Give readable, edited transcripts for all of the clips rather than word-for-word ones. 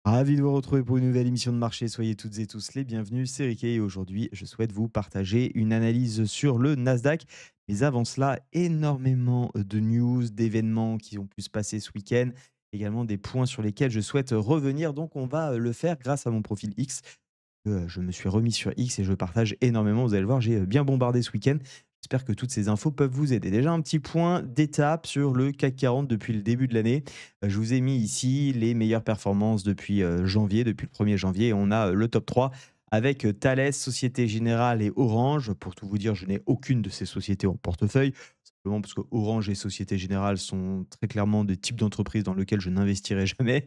Ravi de vous retrouver pour une nouvelle émission de marché. Soyez toutes et tous les bienvenus. C'est Ricky et aujourd'hui, je souhaite vous partager une analyse sur le Nasdaq. Mais avant cela, énormément de news, d'événements qui ont pu se passer ce week-end. Également des points sur lesquels je souhaite revenir. Donc, on va le faire grâce à mon profil X. Je me suis remis sur X et je partage énormément. Vous allez le voir, j'ai bien bombardé ce week-end. J'espère que toutes ces infos peuvent vous aider. Déjà, un petit point d'étape sur le CAC 40 depuis le début de l'année. Je vous ai mis ici les meilleures performances depuis janvier, depuis le 1er janvier. On a le top 3 avec Thales, Société Générale et Orange. Pour tout vous dire, je n'ai aucune de ces sociétés en portefeuille. Simplement parce que Orange et Société Générale sont très clairement des types d'entreprises dans lesquelles je n'investirai jamais.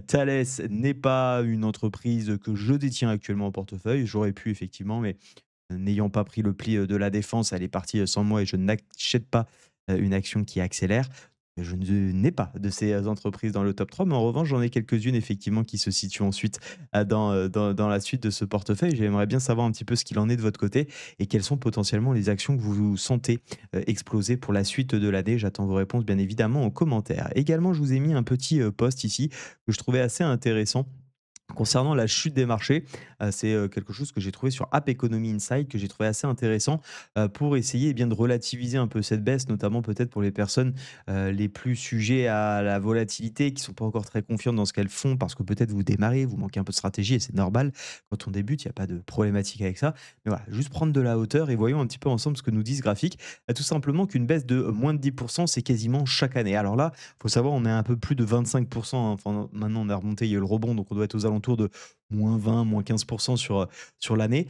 Thales n'est pas une entreprise que je détiens actuellement en portefeuille. J'aurais pu effectivement, mais n'ayant pas pris le pli, de la défense, elle est partie, sans moi et je n'achète pas, une action qui accélère. Je ne n'ai pas de ces, entreprises dans le top 3, mais en revanche, j'en ai quelques-unes effectivement qui se situent ensuite, dans la suite de ce portefeuille. J'aimerais bien savoir un petit peu ce qu'il en est de votre côté et quelles sont potentiellement les actions que vous sentez, exploser pour la suite de l'année. J'attends vos réponses bien évidemment en commentaire. Également, je vous ai mis un petit, post ici que je trouvais assez intéressant. Concernant la chute des marchés, c'est, quelque chose que j'ai trouvé sur App Economy Insight, que j'ai trouvé assez intéressant, pour essayer, eh bien, de relativiser un peu cette baisse, notamment peut-être pour les personnes, les plus sujets à la volatilité, qui sont pas encore très confiantes dans ce qu'elles font parce que peut-être vous démarrez, vous manquez un peu de stratégie et c'est normal. Quand on débute, il y a pas de problématique avec ça. Mais voilà, juste prendre de la hauteur et voyons un petit peu ensemble ce que nous dit ce graphique. Tout simplement qu'une baisse de, moins de 10, c'est quasiment chaque année. Alors là, faut savoir, on est à un peu plus de 25, hein. Enfin, maintenant, on a remonté, il y a eu le rebond, donc on doit être aux alentours de -20, -15 sur, sur l'année.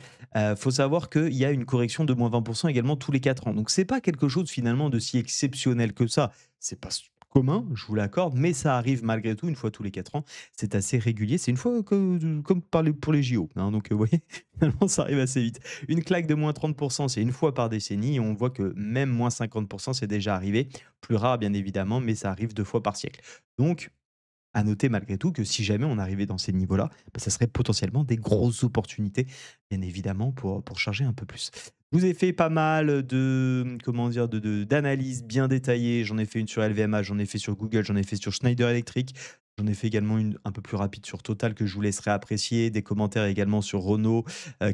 Faut savoir qu'il y a une correction de -20 également tous les 4 ans. Donc c'est pas quelque chose finalement de si exceptionnel que ça. C'est pas commun, je vous l'accorde, mais ça arrive malgré tout une fois tous les 4 ans. C'est assez régulier. C'est une fois que comme pour les JO, hein, donc vous voyez, finalement ça arrive assez vite. Une claque de -30, c'est une fois par décennie et on voit que même -50, c'est déjà arrivé. Plus rare bien évidemment, mais ça arrive 2 fois par siècle. Donc à noter malgré tout que si jamais on arrivait dans ces niveaux-là, bah, ça serait potentiellement des grosses opportunités, bien évidemment, pour charger un peu plus. Je vous ai fait pas mal de, comment dire, d'analyses bien détaillées. J'en ai fait une sur LVMH, j'en ai fait sur Google, j'en ai fait sur Schneider Electric. J'en ai fait également une un peu plus rapide sur Total que je vous laisserai apprécier. Des commentaires également sur Renault,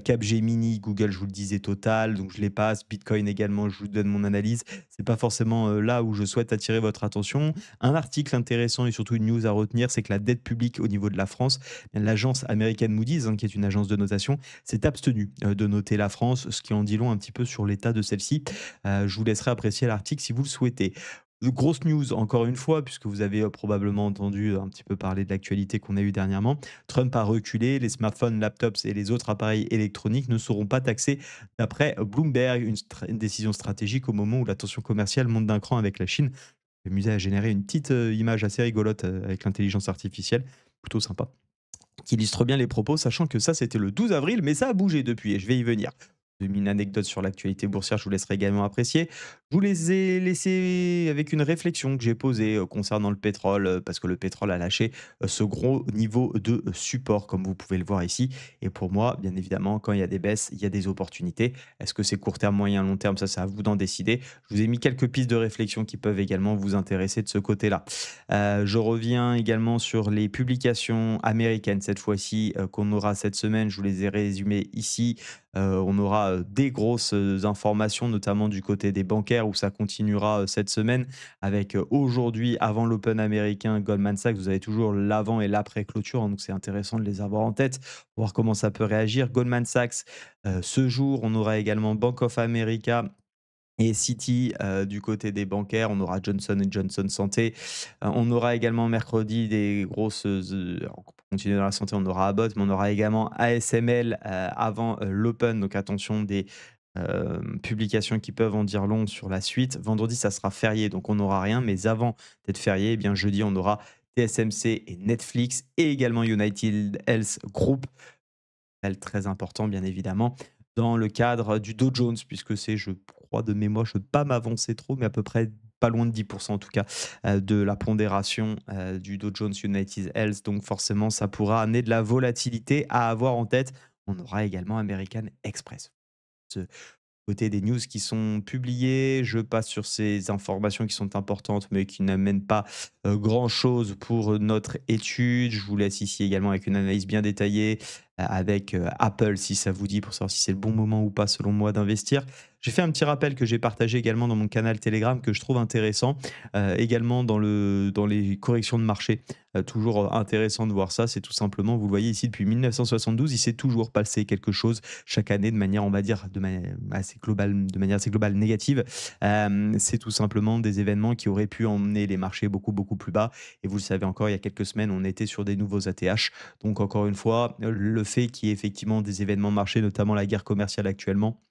Capgemini, Google, je vous le disais, Total, donc je les passe. Bitcoin également, je vous donne mon analyse. C'est pas forcément là où je souhaite attirer votre attention. Un article intéressant et surtout une news à retenir, c'est que la dette publique au niveau de la France, l'agence américaine Moody's, hein, qui est une agence de notation, s'est abstenue de noter la France, ce qui en dit long un petit peu sur l'état de celle-ci. Je vous laisserai apprécier l'article si vous le souhaitez. Grosse news encore une fois, puisque vous avez probablement entendu un petit peu parler de l'actualité qu'on a eue dernièrement. Trump a reculé, les smartphones, laptops et les autres appareils électroniques ne seront pas taxés d'après Bloomberg, une décision stratégique au moment où la tension commerciale monte d'un cran avec la Chine. M'amuser à générer une petite, image assez rigolote, avec l'intelligence artificielle, plutôt sympa, qui illustre bien les propos, sachant que ça, c'était le 12 avril, mais ça a bougé depuis et je vais y venir. J'ai mis une anecdote sur l'actualité boursière, je vous laisserai également apprécier. Je vous les ai laissés avec une réflexion que j'ai posée, concernant le pétrole, parce que le pétrole a lâché, ce gros niveau de support, comme vous pouvez le voir ici et pour moi, bien évidemment, quand il y a des baisses, il y a des opportunités. Est-ce que c'est court terme, moyen, long terme? Ça, c'est à vous d'en décider. Je vous ai mis quelques pistes de réflexion qui peuvent également vous intéresser de ce côté-là. Je reviens également sur les publications américaines cette fois-ci, qu'on aura cette semaine. Je vous les ai résumées ici. On aura, des grosses, informations, notamment du côté des bancaires où ça continuera, cette semaine avec, aujourd'hui, avant l'open américain, Goldman Sachs. Vous avez toujours l'avant et l'après clôture, hein, donc c'est intéressant de les avoir en tête, voir comment ça peut réagir. Goldman Sachs, ce jour, on aura également Bank of America et Citi, du côté des bancaires, on aura Johnson& Johnson Santé. On aura également mercredi des grosses, pour continuer dans la santé, on aura Abbott, mais on aura également ASML, avant, l'open, donc attention des, publications qui peuvent en dire long sur la suite. Vendredi, ça sera férié, donc on n'aura rien, mais avant d'être férié, eh bien jeudi, on aura TSMC et Netflix et également United Health Group, elle très important bien évidemment, dans le cadre du Dow Jones puisque c'est, je crois de mémoire, je ne veux pas m'avancer trop, mais à peu près pas loin de 10 en tout cas, de la pondération, du Dow Jones United Health, donc forcément ça pourra amener de la volatilité à avoir en tête. On aura également American Express. Côté des news qui sont publiées, je passe sur ces informations qui sont importantes, mais qui n'amènent pas grand-chose pour notre étude. Je vous laisse ici également avec une analyse bien détaillée, avec Apple, si ça vous dit, pour savoir si c'est le bon moment ou pas, selon moi, d'investir. J'ai fait un petit rappel que j'ai partagé également dans mon canal Telegram, que je trouve intéressant, également dans les corrections de marché. Toujours intéressant de voir ça, c'est tout simplement, vous le voyez ici, depuis 1972, il s'est toujours passé quelque chose chaque année de manière, on va dire, de manière assez globale négative. C'est tout simplement des événements qui auraient pu emmener les marchés beaucoup, beaucoup plus bas. Et vous le savez encore, il y a quelques semaines, on était sur des nouveaux ATH. Donc encore une fois, le fait qu'il y ait effectivement des événements marchés, notamment la guerre commerciale actuellement,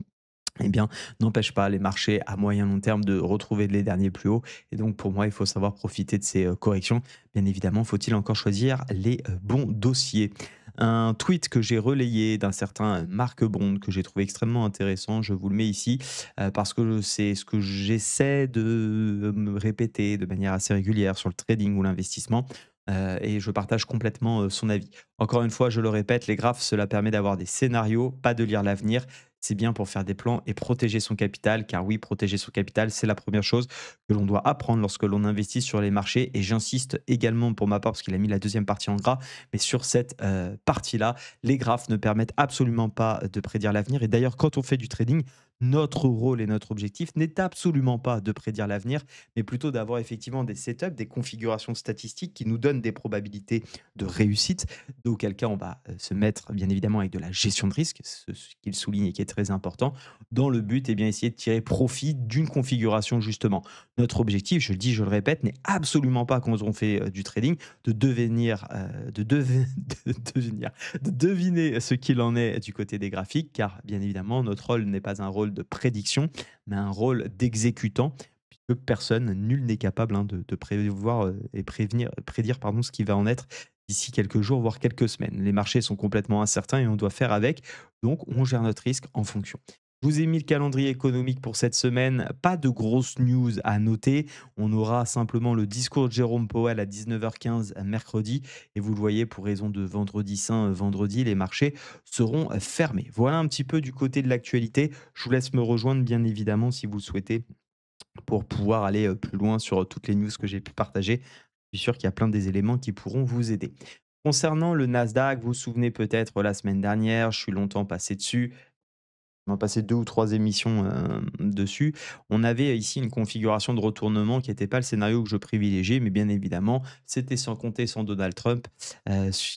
eh bien, n'empêche pas les marchés à moyen long terme de retrouver les derniers plus hauts. Et donc, pour moi, il faut savoir profiter de ces corrections. Bien évidemment, faut-il encore choisir les bons dossiers. Un tweet que j'ai relayé d'un certain Marc Bond, que j'ai trouvé extrêmement intéressant, je vous le mets ici, parce que c'est ce que j'essaie de me répéter de manière assez régulière sur le trading ou l'investissement. Et je partage complètement son avis. Encore une fois, je le répète, les graphes, cela permet d'avoir des scénarios, pas de lire l'avenir. C'est bien pour faire des plans et protéger son capital, car oui, protéger son capital, c'est la première chose que l'on doit apprendre lorsque l'on investit sur les marchés. Et j'insiste également pour ma part, parce qu'il a mis la deuxième partie en gras, mais sur cette partie-là, les graphes ne permettent absolument pas de prédire l'avenir. Et d'ailleurs, quand on fait du trading, notre rôle et notre objectif n'est absolument pas de prédire l'avenir, mais plutôt d'avoir effectivement des setups, des configurations statistiques qui nous donnent des probabilités de réussite, auquel cas on va se mettre bien évidemment avec de la gestion de risque, ce qu'il souligne et qui est très important, dans le but et bien essayer de tirer profit d'une configuration justement. Notre objectif, je le dis, je le répète, n'est absolument pas quand on fait du trading de devenir, de devenir, de deviner ce qu'il en est du côté des graphiques, car bien évidemment notre rôle n'est pas un rôle de prédiction, mais un rôle d'exécutant, puisque personne, nul n'est capable de prévoir et prédire pardon, ce qui va en être d'ici quelques jours, voire quelques semaines. Les marchés sont complètement incertains et on doit faire avec. Donc, on gère notre risque en fonction. Je vous ai mis le calendrier économique pour cette semaine. Pas de grosses news à noter. On aura simplement le discours de Jérôme Powell à 19h15 mercredi. Et vous le voyez, pour raison de vendredi saint, vendredi, les marchés seront fermés. Voilà un petit peu du côté de l'actualité. Je vous laisse me rejoindre, bien évidemment, si vous le souhaitez, pour pouvoir aller plus loin sur toutes les news que j'ai pu partager. Je suis sûr qu'il y a plein des éléments qui pourront vous aider. Concernant le Nasdaq, vous vous souvenez peut-être la semaine dernière, je suis longtemps passé dessus. On a passé 2 ou 3 émissions, dessus. On avait ici une configuration de retournement qui n'était pas le scénario que je privilégiais, mais bien évidemment, c'était sans compter sans Donald Trump,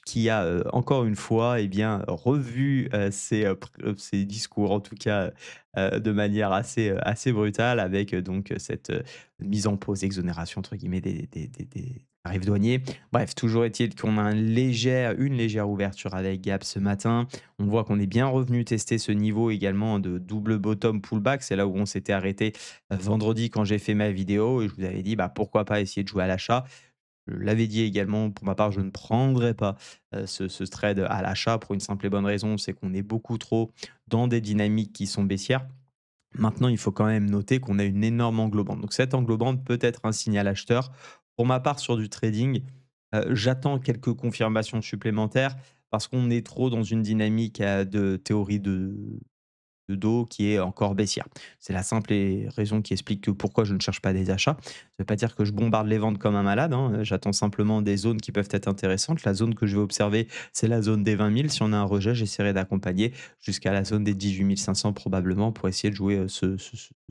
qui a, encore une fois et bien, revu, ses discours, en tout cas, de manière assez brutale avec, donc, cette, mise en pause, «exonération» entre guillemets des tarifs douaniers. Bref, toujours est-il qu'on a une légère ouverture avec gap ce matin. On voit qu'on est bien revenu tester ce niveau également de double bottom pullback. C'est là où on s'était arrêté vendredi quand j'ai fait ma vidéo et je vous avais dit bah, pourquoi pas essayer de jouer à l'achat. Je l'avais dit également, pour ma part, je ne prendrai pas ce trade à l'achat pour une simple et bonne raison, c'est qu'on est beaucoup trop dans des dynamiques qui sont baissières. Maintenant, il faut quand même noter qu'on a une énorme englobante. Donc cette englobante peut être un signal acheteur. Pour ma part, sur du trading, j'attends quelques confirmations supplémentaires parce qu'on est trop dans une dynamique, de théorie de dos qui est encore baissière. C'est la simple raison qui explique que pourquoi je ne cherche pas des achats. Ça ne veut pas dire que je bombarde les ventes comme un malade, hein, j'attends simplement des zones qui peuvent être intéressantes. La zone que je vais observer, c'est la zone des 20 000. Si on a un rejet, j'essaierai d'accompagner jusqu'à la zone des 18 500 probablement pour essayer de jouer,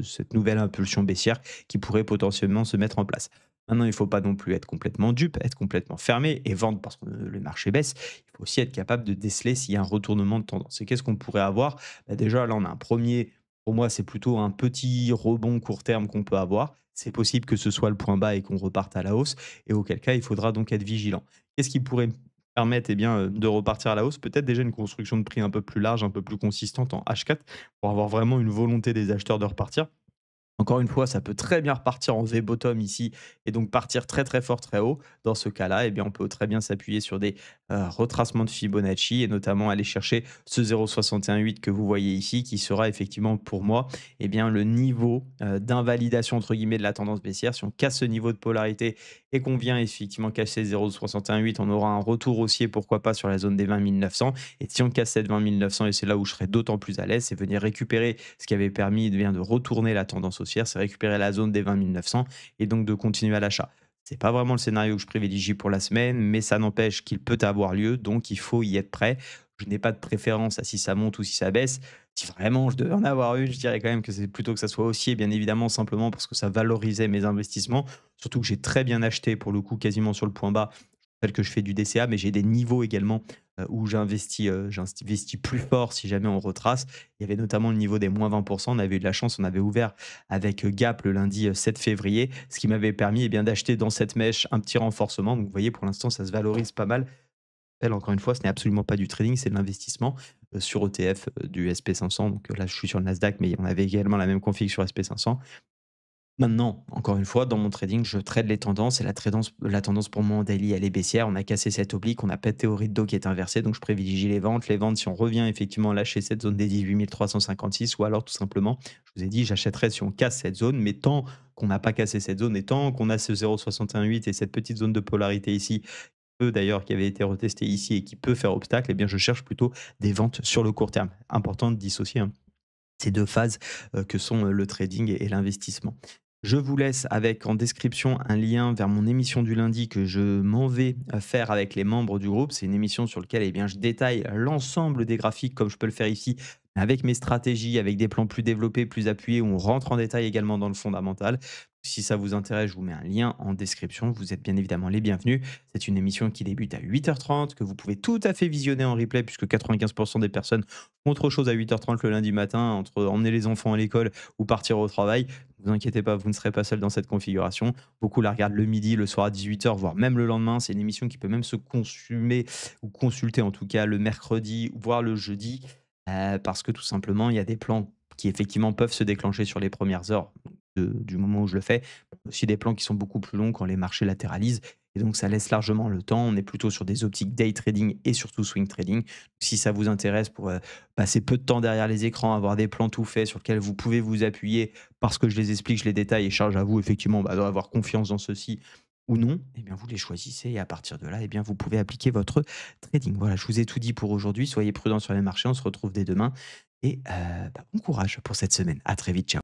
cette nouvelle impulsion baissière qui pourrait potentiellement se mettre en place. Maintenant, il ne faut pas non plus être complètement dupe, être complètement fermé et vendre parce que le marché baisse. Il faut aussi être capable de déceler s'il y a un retournement de tendance. Et qu'est-ce qu'on pourrait avoir? Bah, déjà, là, on a un premier. Pour moi, c'est plutôt un petit rebond court terme qu'on peut avoir. C'est possible que ce soit le point bas et qu'on reparte à la hausse et auquel cas, il faudra donc être vigilant. Qu'est-ce qui pourrait me permettre, eh bien, de repartir à la hausse? Peut-être déjà une construction de prix un peu plus large, un peu plus consistante en H4 pour avoir vraiment une volonté des acheteurs de repartir. Encore une fois, ça peut très bien repartir en V-bottom ici et donc partir très, très fort, très haut. Dans ce cas-là, eh bien, on peut très bien s'appuyer sur des retracements de Fibonacci et notamment aller chercher ce 0,618 que vous voyez ici qui sera effectivement pour moi eh bien, le niveau d'invalidation entre guillemets de la tendance baissière. Si on casse ce niveau de polarité et qu'on vient effectivement casser 0,618, on aura un retour haussier, pourquoi pas, sur la zone des 20 900. Et si on casse cette 20 900, et c'est là où je serai d'autant plus à l'aise, c'est venir récupérer ce qui avait permis de retourner la tendance haussière, c'est récupérer la zone des 20 900 et donc de continuer à l'achat. C'est pas vraiment le scénario que je privilégie pour la semaine, mais ça n'empêche qu'il peut avoir lieu, donc il faut y être prêt. Je n'ai pas de préférence à si ça monte ou si ça baisse. Si vraiment je devais en avoir une, je dirais quand même que c'est plutôt que ça soit haussier, bien évidemment, simplement parce que ça valorisait mes investissements. Surtout que j'ai très bien acheté, pour le coup, quasiment sur le point bas, tel que je fais du DCA, mais j'ai des niveaux également où j'investis plus fort si jamais on retrace. Il y avait notamment le niveau des moins 20%. On avait eu de la chance, on avait ouvert avec Gap le lundi 7 février, ce qui m'avait permis bien d'acheter dans cette mèche un petit renforcement. Donc vous voyez, pour l'instant, ça se valorise pas mal. Elle, encore une fois, ce n'est absolument pas du trading, c'est de l'investissement sur ETF du SP500. Donc là, je suis sur le Nasdaq, mais on avait également la même config sur SP500. Maintenant, encore une fois, dans mon trading, je trade les tendances et la tendance pour moi en daily, elle est baissière. On a cassé cette oblique, on n'a pas de théorie de dos qui est inversée, donc je privilégie les ventes. Les ventes, si on revient effectivement lâcher cette zone des 18 356, ou alors tout simplement, je vous ai dit, j'achèterais si on casse cette zone, mais tant qu'on n'a pas cassé cette zone et tant qu'on a ce 0,618 et cette petite zone de polarité ici, d'ailleurs qui avait été retestée ici et qui peut faire obstacle, eh bien je cherche plutôt des ventes sur le court terme. Important de dissocier hein, ces deux phases que sont le trading et l'investissement. Je vous laisse avec en description un lien vers mon émission du lundi que je m'en vais faire avec les membres du groupe. C'est une émission sur laquelle eh bien, je détaille l'ensemble des graphiques comme je peux le faire ici, avec mes stratégies, avec des plans plus développés, plus appuyés, où on rentre en détail également dans le fondamental. Si ça vous intéresse, je vous mets un lien en description. Vous êtes bien évidemment les bienvenus. C'est une émission qui débute à 8h30, que vous pouvez tout à fait visionner en replay, puisque 95% des personnes font autre chose à 8h30 le lundi matin, entre emmener les enfants à l'école ou partir au travail. Ne vous inquiétez pas, vous ne serez pas seul dans cette configuration. Beaucoup la regardent le midi, le soir à 18h, voire même le lendemain. C'est une émission qui peut même se consumer ou consulter en tout cas le mercredi, voire le jeudi, parce que tout simplement, il y a des plans qui effectivement peuvent se déclencher sur les premières heures du moment où je le fais. Aussi des plans qui sont beaucoup plus longs quand les marchés latéralisent. Et donc, ça laisse largement le temps. On est plutôt sur des optiques day trading et surtout swing trading. Si ça vous intéresse pour passer peu de temps derrière les écrans, avoir des plans tout faits sur lesquels vous pouvez vous appuyer parce que je les explique, je les détaille et charge à vous effectivement d'avoir confiance dans ceci ou non, eh bien vous les choisissez et à partir de là, eh bien vous pouvez appliquer votre trading. Voilà, je vous ai tout dit pour aujourd'hui. Soyez prudents sur les marchés. On se retrouve dès demain et bon courage pour cette semaine. À très vite. Ciao.